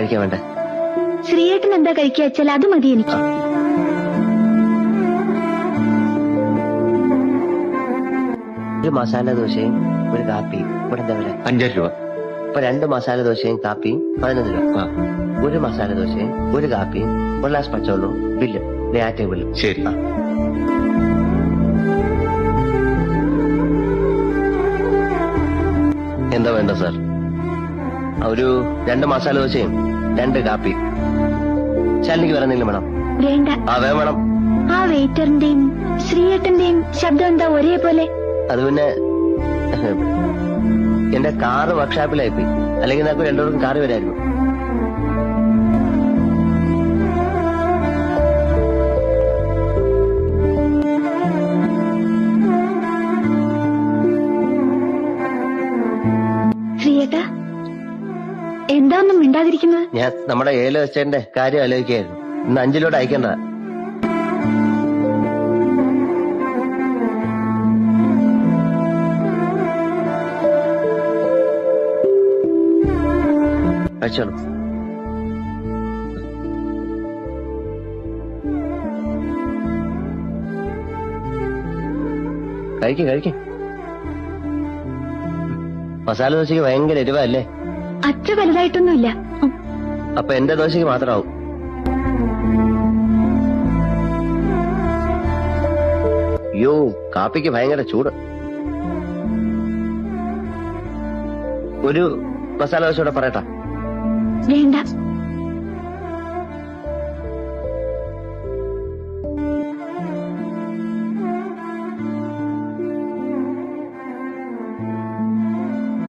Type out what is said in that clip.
കഴിക്കാൻ വേണ്ട? ശ്രീയേട്ടൻ എന്താ കഴിക്കുക വെച്ചാൽ അത് മതി എനിക്ക്. ഒരു മസാല ദോശയും ഒരു കാപ്പി ഇവിടെ എന്താ വില? 5 രൂപ. ഇപ്പൊ 2 മസാല ദോശയും കാപ്പിയും 11 രൂപ. ഒരു മസാല ദോശയും ഒരു കാപ്പിയും ഒരു ഗ്ലാസ് പച്ചവെള്ളവും ബില്ല് ആ ടേബിളിൽ. ശരി. എന്താ വേണ്ട സാർ? ഒരു 2 മസാല ദോശയും 2 കാപ്പി. ശാലിനിക്ക് വേറെ എന്തെങ്കിലും വേണം? വേണ്ട. വേണം. ആ വെയിറ്ററിന്റെയും ശ്രീയേട്ടന്റെയും ശബ്ദം എന്താ ഒരേപോലെ? അത് പിന്നെ എന്റെ കാറ് വർക്ക്ഷോപ്പിലായിപ്പോയി. അല്ലെങ്കിൽ നമുക്ക് രണ്ടുപേർക്കും കാറ് വരായിരുന്നു. ശ്രീയേട്ടാ എന്താ ഒന്നും മിണ്ടാതിരിക്കുന്നത്? ഞാൻ നമ്മുടെ ഏല വെച്ചതിന്റെ കാര്യം ആലോചിക്കായിരുന്നു. ഇന്ന് 5 ലോട്ട് അയക്കേണ്ട. കഴിച്ചോളൂ. കഴിക്ക. മസാല ദോശയ്ക്ക് ഭയങ്കര എരിവല്ലേ? അത്ര വലുതായിട്ടൊന്നുമില്ല. അപ്പൊ എന്റെ ദോശയ്ക്ക് മാത്രമാവും. അയ്യോ, കാപ്പിക്ക് ഭയങ്കര ചൂട്. ഒരു മസാല ദോശ കൂടെ പറയട്ടാ? വേണ്ട.